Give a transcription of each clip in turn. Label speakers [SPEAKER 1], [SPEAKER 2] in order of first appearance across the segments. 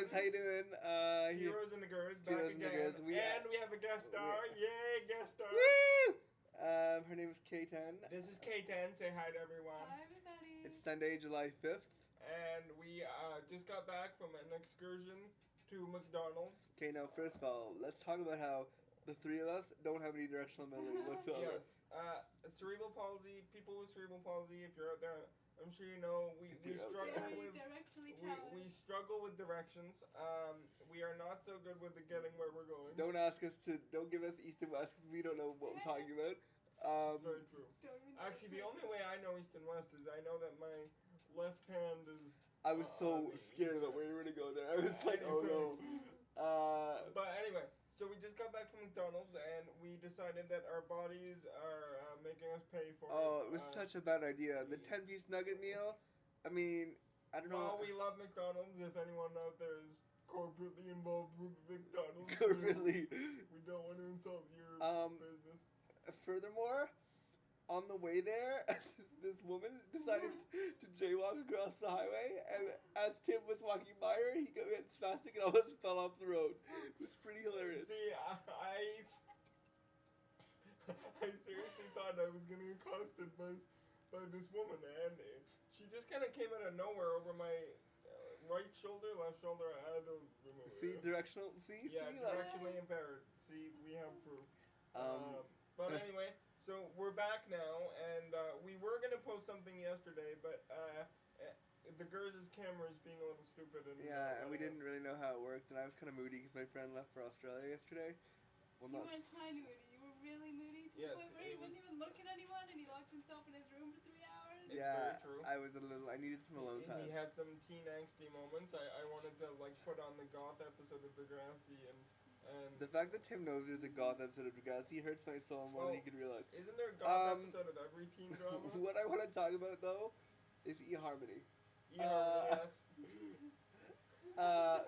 [SPEAKER 1] guys, how you doing?
[SPEAKER 2] Heroes in the Gurz, back
[SPEAKER 1] Heroes in the
[SPEAKER 2] again.
[SPEAKER 1] Gurz.
[SPEAKER 2] And we have a guest star. Yay, guest star.
[SPEAKER 1] Woo! Her name is K10.
[SPEAKER 2] This is K10. Say hi to everyone.
[SPEAKER 3] Hi, everybody.
[SPEAKER 1] It's Sunday, July 5th.
[SPEAKER 2] And we just got back from an excursion to McDonald's.
[SPEAKER 1] Okay, now first of all, let's talk about how the three of us don't have any directional memory whatsoever.
[SPEAKER 2] Yes. Cerebral palsy, people with cerebral palsy, if you're out there, I'm sure you know, we struggle with... We struggle with directions. We are not so good with the getting where we're going.
[SPEAKER 1] Don't give us east and west because we don't know what we're talking about.
[SPEAKER 2] It's very true. Actually, the only way I know east and west is I know that my left hand is...
[SPEAKER 1] I was so scared about where you were going to go there. I was like, oh no.
[SPEAKER 2] But anyway, so we just got back from McDonald's and we decided that our bodies are making us pay for it.
[SPEAKER 1] Oh, it was such a bad idea. The 10-piece nugget meal, I mean, I don't know.
[SPEAKER 2] Well, we love McDonald's. If anyone out there is corporately involved with McDonald's,
[SPEAKER 1] Corporately.
[SPEAKER 2] we don't want to insult your business.
[SPEAKER 1] Furthermore, on the way there, this woman decided to jaywalk across the highway, and as Tim was walking by her, he went spastic and almost fell off the road. It was pretty hilarious.
[SPEAKER 2] See, I seriously thought I was getting accosted by this woman, and she just kind of came out of nowhere over my right shoulder, left shoulder. I don't remember.
[SPEAKER 1] See, directional. See,
[SPEAKER 2] yeah, directionally impaired. See, we have proof. But anyway, so we're back now, and we were gonna post something yesterday, but the Gurz's camera is being a little stupid.
[SPEAKER 1] And we didn't really know how it worked, and I was kind of moody because my friend left for Australia yesterday. Well,
[SPEAKER 3] you weren't kind of moody. You were really moody to the point where he wouldn't even look at anyone, and he locked himself in his room for 3 hours.
[SPEAKER 2] It's very true.
[SPEAKER 1] I was I needed some alone time.
[SPEAKER 2] He had some teen angsty moments. I wanted to put on the goth episode of Degrassi and
[SPEAKER 1] the fact that Tim knows there's a goth episode of Degrassi hurts my soul more than he could realize.
[SPEAKER 2] Isn't there a goth episode of every teen drama?
[SPEAKER 1] What I want to talk about though is eHarmony.
[SPEAKER 2] eHarmony, yes.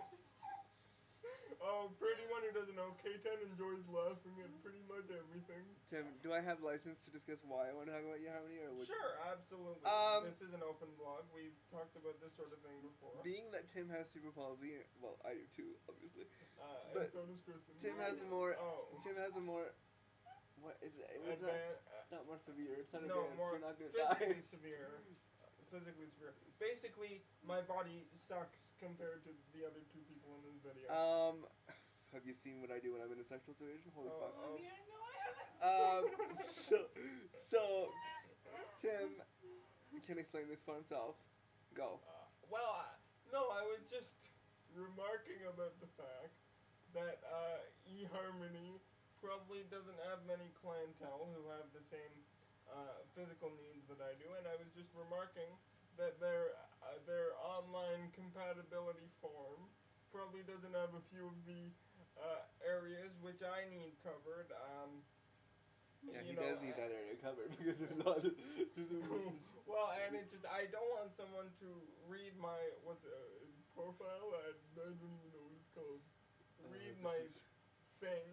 [SPEAKER 2] Oh, for anyone who doesn't know, K10 enjoys laughing at pretty much everything.
[SPEAKER 1] Tim, do I have license to discuss why I want to talk about eHarmony? Or
[SPEAKER 2] sure, absolutely. This is an open blog. We've talked about this sort of thing before.
[SPEAKER 1] Being that Tim has cerebral palsy, well, I do too, obviously.
[SPEAKER 2] But and so does Kristen.
[SPEAKER 1] Tim has a more... What is it? It's not more severe. It's not advanced.
[SPEAKER 2] More
[SPEAKER 1] You're not gonna
[SPEAKER 2] physically
[SPEAKER 1] die.
[SPEAKER 2] severe. Physically severe. Basically, my body sucks compared to the other two people in this video.
[SPEAKER 1] Have you seen what I do when I'm in a sexual situation? Holy fuck.
[SPEAKER 3] No, I haven't.
[SPEAKER 1] So, Tim can explain this for himself. Go.
[SPEAKER 2] No, I was just remarking about the fact that eHarmony probably doesn't have many clientele who have the same physical needs that I do, and I was just remarking that their online compatibility form probably doesn't have a few of the areas which I need covered.
[SPEAKER 1] He does need that area covered because there's not.
[SPEAKER 2] Well, and it's just I don't want someone to read my profile. I don't even know what it's called. Read my thing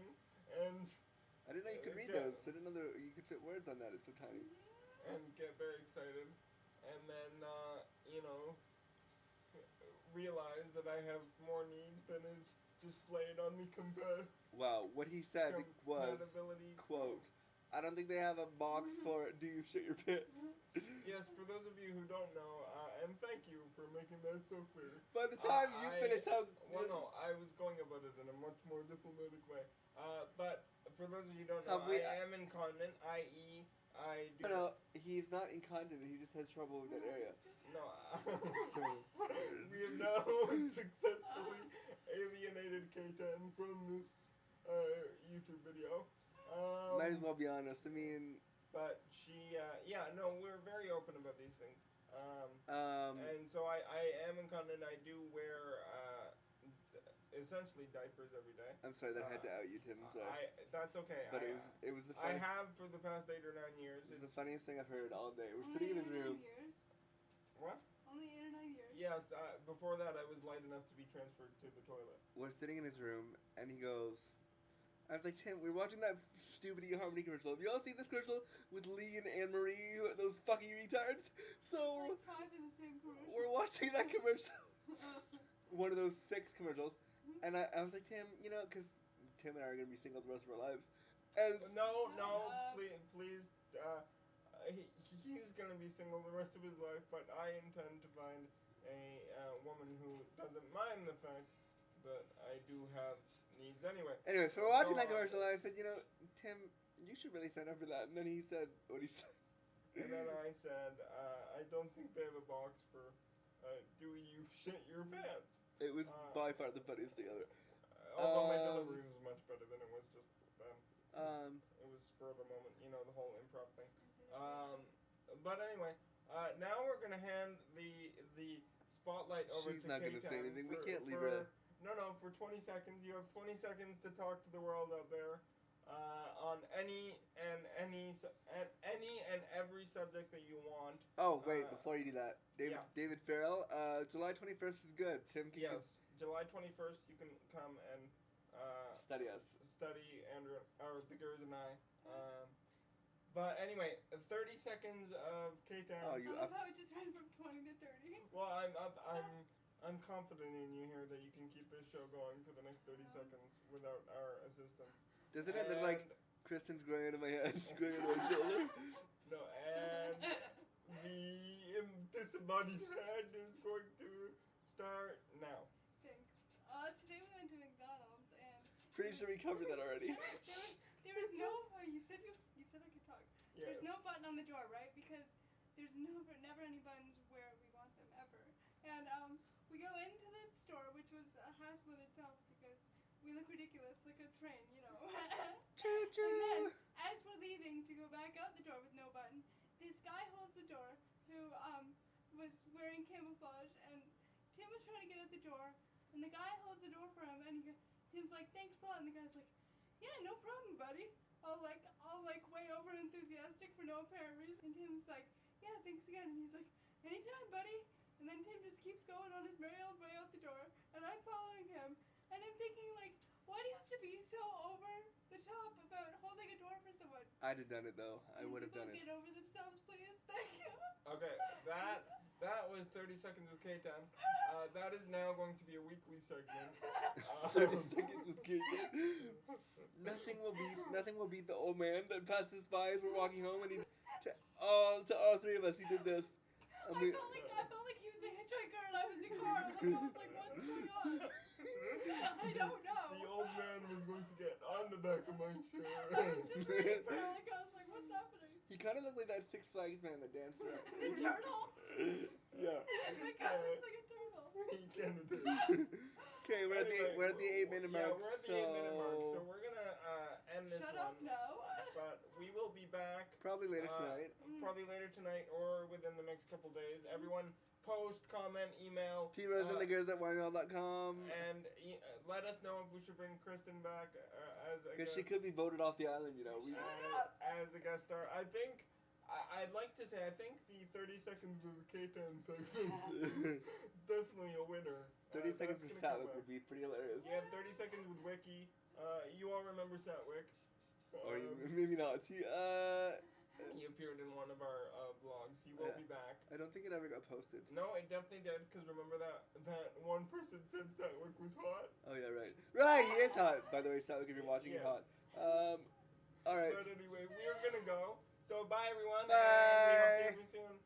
[SPEAKER 2] and.
[SPEAKER 1] I didn't know you could read those. I didn't know you could fit words on that. It's so tiny.
[SPEAKER 2] And get very excited, and then realize that I have more needs than is displayed on the
[SPEAKER 1] Wow, what he said was, quote, I don't think they have a box for do you shit your pants?
[SPEAKER 2] Yes, for those of you who don't know, and thank you for making that so clear.
[SPEAKER 1] By the time you finish how...
[SPEAKER 2] Well, no, I was going about it in a much more diplomatic way. But for those of you who don't know, I am incontinent, i.e. I do...
[SPEAKER 1] No, he's not incontinent, he just has trouble with that area.
[SPEAKER 2] No, we have now successfully alienated K10 from this YouTube video.
[SPEAKER 1] Might as well be honest, I mean...
[SPEAKER 2] But she, we're very open about these things. And so I am incontinent, I do wear... essentially diapers every day.
[SPEAKER 1] I'm sorry that I had to out you, Tim. I'm sorry.
[SPEAKER 2] That's okay.
[SPEAKER 1] But it was the
[SPEAKER 2] I have for the past 8 or 9 years.
[SPEAKER 1] It's the funniest thing I've heard all day. We're sitting in his room.
[SPEAKER 2] What?
[SPEAKER 3] Only 8 or 9 years.
[SPEAKER 2] Yes. Before that, I was light enough to be transferred to the toilet.
[SPEAKER 1] We're sitting in his room, and he goes. I was like, Tim, we're watching that stupid eHarmony commercial. Have you all seen this commercial with Lee and Anne-Marie, those fucking retards? So,
[SPEAKER 3] it's like 5 in the same commercial.
[SPEAKER 1] We're watching that commercial. one of those 6 commercials, and I was like, Tim, you know, because Tim and I are gonna be single the rest of our lives, and
[SPEAKER 2] No, please. He's gonna be single the rest of his life, but I intend to find a woman who doesn't mind the fact that I do have needs anyway.
[SPEAKER 1] Anyway, so we're watching
[SPEAKER 2] Go
[SPEAKER 1] that
[SPEAKER 2] on.
[SPEAKER 1] commercial, and I said, you know, Tim, you should really sign up for that. And then he said what he said.
[SPEAKER 2] And then I said, I don't think they have a box for do you shit your pants?
[SPEAKER 1] It was by far the funniest thing ever.
[SPEAKER 2] Although my delivery was much better than it was just then. It was spur of the moment, you know, the whole improv thing. But anyway, now we're gonna hand the spotlight over
[SPEAKER 1] She's
[SPEAKER 2] to
[SPEAKER 1] not gonna
[SPEAKER 2] K-Town
[SPEAKER 1] say anything. We
[SPEAKER 2] for-
[SPEAKER 1] can't leave
[SPEAKER 2] for-
[SPEAKER 1] her.
[SPEAKER 2] No, for 20 seconds. You have 20 seconds to talk to the world out there on any and every subject that you want.
[SPEAKER 1] Oh wait, before you do that,
[SPEAKER 2] yeah.
[SPEAKER 1] David Farrell, July 21st is good. Tim can
[SPEAKER 2] Yes, July 21st. You can come and
[SPEAKER 1] study us.
[SPEAKER 2] study Andrew or the Gurz and I. But anyway, 30 seconds of K-Town.
[SPEAKER 1] Oh,
[SPEAKER 3] I love how it just went from 20 to 30.
[SPEAKER 2] Well, I'm confident in you here that you can keep this show going for the next 30 seconds without our assistance.
[SPEAKER 1] Doesn't it look like Kristen's growing into my head, growing into my shoulder?
[SPEAKER 2] No, and the disembodied hand is going to start now.
[SPEAKER 3] Thanks. Today we went to McDonald's and
[SPEAKER 1] Pretty sure we covered that already.
[SPEAKER 3] there was no. Oh, you said I could talk.
[SPEAKER 2] Yes.
[SPEAKER 3] There's no button on the door, right? Because there's never any buttons where we want them ever. And we go into the store, which was a hassle in itself because we look ridiculous, like a train, you know.
[SPEAKER 1] Choo choo.
[SPEAKER 3] And then, as we're leaving to go back out the door with no button, this guy holds the door who was wearing camouflage, and Tim was trying to get out the door, and the guy holds the door for him, and Tim's like, thanks a lot, and the guy's like, yeah, no problem, buddy. All way over enthusiastic for no apparent reason. And Tim's like, yeah, thanks again. And he's like, anytime, buddy. And then Tim just keeps going on his merry old way out the door, and I'm following him, and I'm thinking, like, why do you have to be so over the top about holding a door for someone?
[SPEAKER 1] I'd have done it though. I
[SPEAKER 3] Can
[SPEAKER 1] would have done
[SPEAKER 3] people
[SPEAKER 1] it.
[SPEAKER 3] get over themselves, please? Thank you.
[SPEAKER 2] Okay, that was 30 seconds with K-Town. That is now going to be a weekly segment.
[SPEAKER 1] 30 seconds with Keegan. Nothing will beat the old man that passes by as we're walking home, and he to all 3 of us he did this.
[SPEAKER 3] I felt like he was a hitchhiker and I was a car. I was like, what's going on? I don't know.
[SPEAKER 2] The old man was going to get on the back of my chair.
[SPEAKER 3] I was just waiting for it. Like, I was like, what's happening?
[SPEAKER 1] He kind of looked like that Six Flags man that danced around.
[SPEAKER 3] The turtle?
[SPEAKER 1] Yeah.
[SPEAKER 3] That guy looks like a turtle.
[SPEAKER 2] He kind of did.
[SPEAKER 1] Okay, we're at the 8-minute mark.
[SPEAKER 2] Yeah, we're at the 8-minute mark, so we're gonna end this
[SPEAKER 3] Shut
[SPEAKER 2] one.
[SPEAKER 3] up, no.
[SPEAKER 2] But we will be back.
[SPEAKER 1] Probably later tonight.
[SPEAKER 2] Probably later tonight or within the next couple days. Everyone post, comment, email.
[SPEAKER 1] TRoseandthegirls@ymail.com.
[SPEAKER 2] And let us know if we should bring Kristen back as a
[SPEAKER 1] Because
[SPEAKER 2] guest.
[SPEAKER 1] she could be voted off the island, you know.
[SPEAKER 2] As a guest star. I think, I'd like to say, I think the 30 seconds of K-Town segment is definitely a winner.
[SPEAKER 1] 30 seconds
[SPEAKER 2] That's
[SPEAKER 1] with
[SPEAKER 2] gonna come
[SPEAKER 1] Satwick
[SPEAKER 2] back.
[SPEAKER 1] would be pretty hilarious.
[SPEAKER 2] Yeah, 30 seconds with Wiki. You all remember Satwick.
[SPEAKER 1] Or maybe not.
[SPEAKER 2] He appeared in one of our vlogs. He will be back.
[SPEAKER 1] I don't think it ever got posted.
[SPEAKER 2] No, it definitely did, because remember that one person said Satwick was hot?
[SPEAKER 1] Oh, yeah, right. Right, he is hot. By the way, Satwick, if you're watching, he's hot. Alright.
[SPEAKER 2] But anyway, we are going to go. So bye, everyone.
[SPEAKER 1] Bye.
[SPEAKER 2] And we hope to see you soon.